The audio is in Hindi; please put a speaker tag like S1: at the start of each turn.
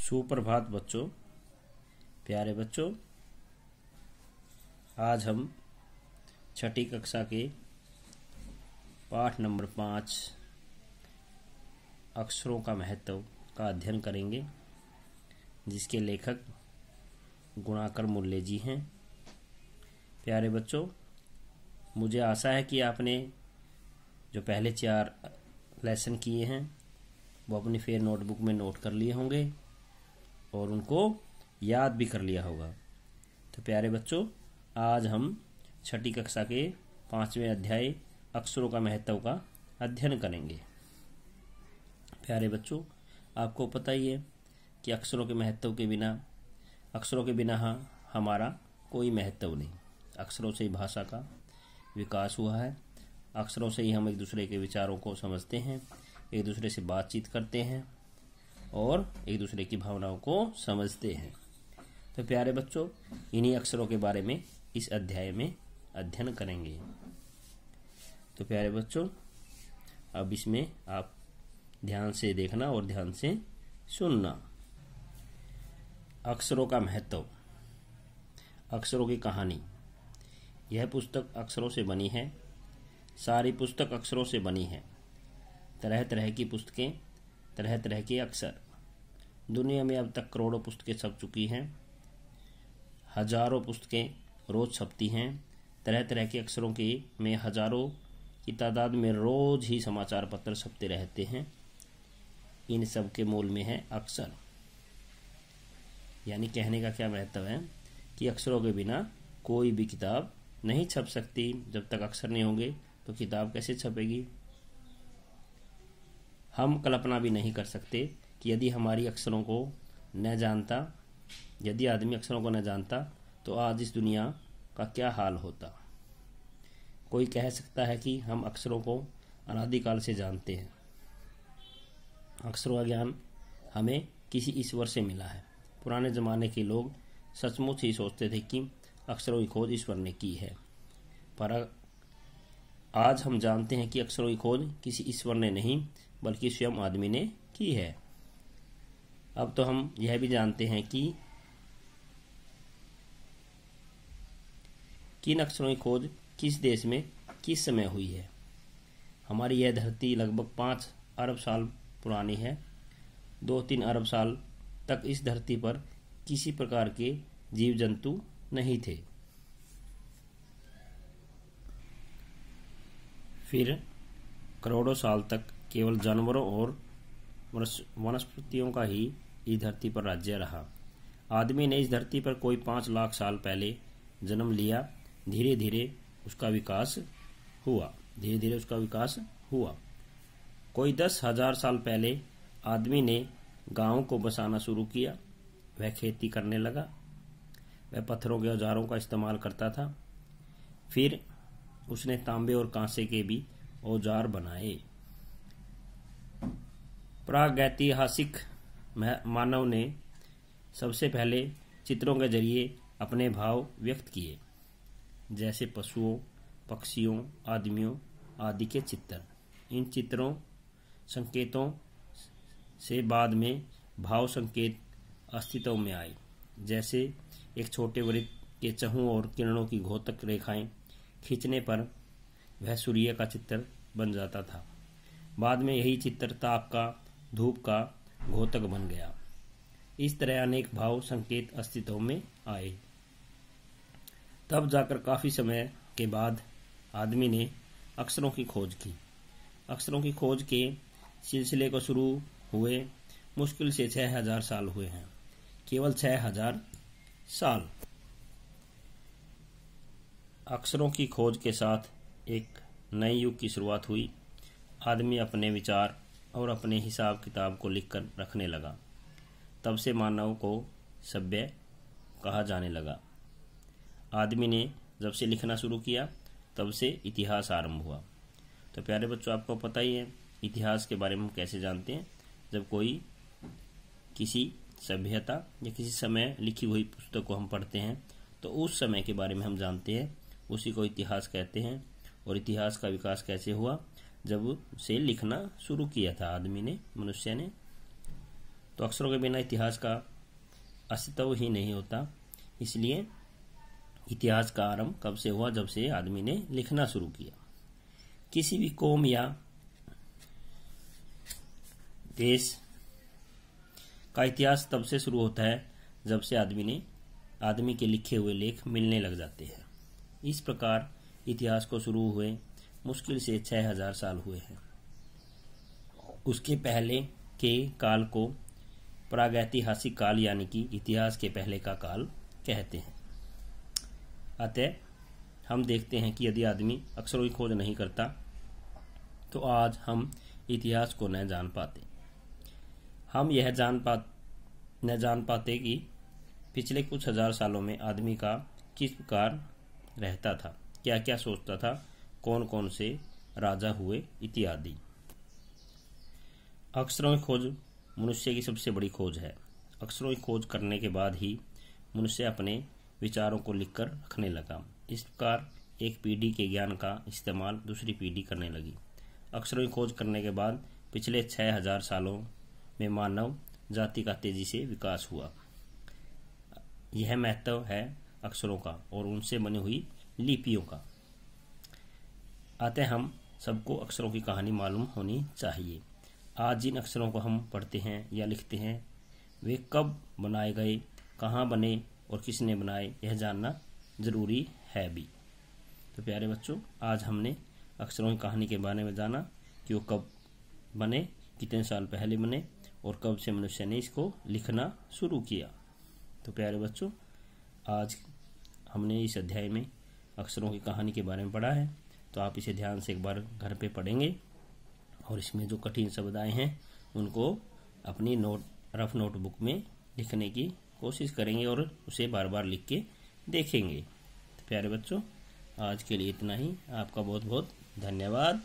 S1: सुप्रभात बच्चों, प्यारे बच्चों। आज हम छठी कक्षा के पाठ नंबर 5 अक्षरों का महत्व का अध्ययन करेंगे, जिसके लेखक गुणाकर मुल्ले जी हैं। प्यारे बच्चों, मुझे आशा है कि आपने जो पहले 4 लेसन किए हैं वो अपनी फेयर नोटबुक में नोट कर लिए होंगे और उनको याद भी कर लिया होगा। तो प्यारे बच्चों, आज हम छठी कक्षा के 5वें अध्याय अक्षरों का महत्व का अध्ययन करेंगे। प्यारे बच्चों, आपको पता ही है कि अक्षरों के महत्व के बिना, अक्षरों के बिना हमारा कोई महत्व नहीं। अक्षरों से ही भाषा का विकास हुआ है। अक्षरों से ही हम एक दूसरे के विचारों को समझते हैं, एक दूसरे से बातचीत करते हैं और एक दूसरे की भावनाओं को समझते हैं। तो प्यारे बच्चों, इन्हीं अक्षरों के बारे में इस अध्याय में अध्ययन करेंगे। तो प्यारे बच्चों, अब इसमें आप ध्यान से देखना और ध्यान से सुनना। अक्षरों का महत्व, अक्षरों की कहानी। यह पुस्तक अक्षरों से बनी है। सारी पुस्तक अक्षरों से बनी है। तरह तरह की पुस्तकें, तरह तरह के अक्षर। दुनिया में अब तक करोड़ों पुस्तकें छप चुकी हैं। हजारों पुस्तकें रोज छपती हैं। तरह तरह के अक्षरों के में हजारों की तादाद में रोज ही समाचार पत्र छपते रहते हैं। इन सब के मूल में है अक्षर। यानी कहने का क्या महत्व है कि अक्षरों के बिना कोई भी किताब नहीं छप सकती। जब तक अक्षर नहीं होंगे तो किताब कैसे छपेगी। हम कल्पना भी नहीं कर सकते कि यदि हमारी अक्षरों को न जानता, यदि आदमी अक्षरों को न जानता तो आज इस दुनिया का क्या हाल होता। कोई कह सकता है कि हम अक्षरों को अनादिकाल से जानते हैं। अक्षरों का ज्ञान हमें किसी ईश्वर से मिला है। पुराने जमाने के लोग सचमुच ही सोचते थे कि अक्षरों की खोज ईश्वर ने की है, पर आज हम जानते हैं कि अक्षरों की खोज किसी ईश्वर ने नहीं बल्कि स्वयं आदमी ने की है। अब तो हम यह भी जानते हैं कि किन अक्षरों की खोज किस देश में किस समय हुई है। हमारी यह धरती लगभग 5 अरब साल पुरानी है। 2-3 अरब साल तक इस धरती पर किसी प्रकार के जीव जंतु नहीं थे। फिर करोड़ों साल तक केवल जानवरों और वनस्पतियों का ही इस धरती पर राज्य रहा। आदमी ने इस धरती पर कोई 5 लाख साल पहले जन्म लिया। धीरे धीरे उसका विकास हुआ। कोई 10,000 साल पहले आदमी ने गांवों को बसाना शुरू किया। वह खेती करने लगा। वह पत्थरों के औजारों का इस्तेमाल करता था। फिर उसने तांबे और कांसे के भी औजार बनाए। प्रागैतिहासिक मानव ने सबसे पहले चित्रों के जरिए अपने भाव व्यक्त किए, जैसे पशुओं, पक्षियों, आदमियों आदि के चित्र। इन चित्रों संकेतों से बाद में भाव संकेत अस्तित्व में आए, जैसे एक छोटे वृत्त के चहुं और किरणों की घोतक रेखाएं खींचने पर वह सूर्य का चित्र बन जाता था। बाद में यही चित्र ताप का, धूप का घोतक बन गया। इस तरह अनेक भाव संकेत अस्तित्व में आए। तब जाकर काफी समय के बाद आदमी ने अक्षरों की खोज की। अक्षरों की खोज के सिलसिले को शुरू हुए मुश्किल से 6,000 साल हुए हैं। केवल 6,000 साल। अक्षरों की खोज के साथ एक नए युग की शुरुआत हुई। आदमी अपने विचार और अपने हिसाब किताब को लिखकर रखने लगा। तब से मानव को सभ्य कहा जाने लगा। आदमी ने जब से लिखना शुरू किया तब से इतिहास आरंभ हुआ। तो प्यारे बच्चों, आपको पता ही है इतिहास के बारे में हम कैसे जानते हैं। जब कोई किसी सभ्यता या किसी समय लिखी हुई पुस्तक को हम पढ़ते हैं तो उस समय के बारे में हम जानते हैं। उसी को इतिहास कहते हैं। और इतिहास का विकास कैसे हुआ? जब से लिखना शुरू किया था आदमी ने, मनुष्य ने। तो अक्षरों के बिना इतिहास का अस्तित्व ही नहीं होता। इसलिए इतिहास का आरंभ कब से हुआ? जब से आदमी ने लिखना शुरू किया। किसी भी कौम या देश का इतिहास तब से शुरू होता है जब से आदमी के लिखे हुए लेख मिलने लग जाते हैं। इस प्रकार इतिहास को शुरू हुए मुश्किल से 6000 साल हुए हैं। उसके पहले के काल को प्रागैतिहासिक काल यानी कि इतिहास के पहले का काल कहते हैं। अतः हम देखते हैं कि यदि आदमी अक्षरों की खोज नहीं करता तो आज हम इतिहास को न जान पाते। हम यह न जान पाते कि पिछले कुछ हजार सालों में आदमी का किस प्रकार रहता था, क्या क्या सोचता था, कौन कौन से राजा हुए इत्यादि। अक्षरों की खोज मनुष्य की सबसे बड़ी खोज है। अक्षरों की खोज करने के बाद ही मनुष्य अपने विचारों को लिखकर रखने लगा। इस प्रकार एक पीढ़ी के ज्ञान का इस्तेमाल दूसरी पीढ़ी करने लगी। अक्षरों की खोज करने के बाद पिछले 6000 सालों में मानव जाति का तेजी से विकास हुआ। यह महत्व है अक्षरों का और उनसे बनी हुई लिपियों का। अतः हम सबको अक्षरों की कहानी मालूम होनी चाहिए। आज जिन अक्षरों को हम पढ़ते हैं या लिखते हैं वे कब बनाए गए, कहाँ बने और किसने बनाए, यह जानना जरूरी है भी। तो प्यारे बच्चों, आज हमने अक्षरों की कहानी के बारे में जाना कि वो कब बने, कितने साल पहले बने और कब से मनुष्य ने इसको लिखना शुरू किया। तो प्यारे बच्चों, आज हमने इस अध्याय में अक्षरों की कहानी के बारे में पढ़ा है। तो आप इसे ध्यान से एक बार घर पे पढ़ेंगे और इसमें जो कठिन शब्द आए हैं उनको अपनी रफ नोटबुक में लिखने की कोशिश करेंगे और उसे बार बार लिख के देखेंगे। तो प्यारे बच्चों, आज के लिए इतना ही। आपका बहुत बहुत धन्यवाद।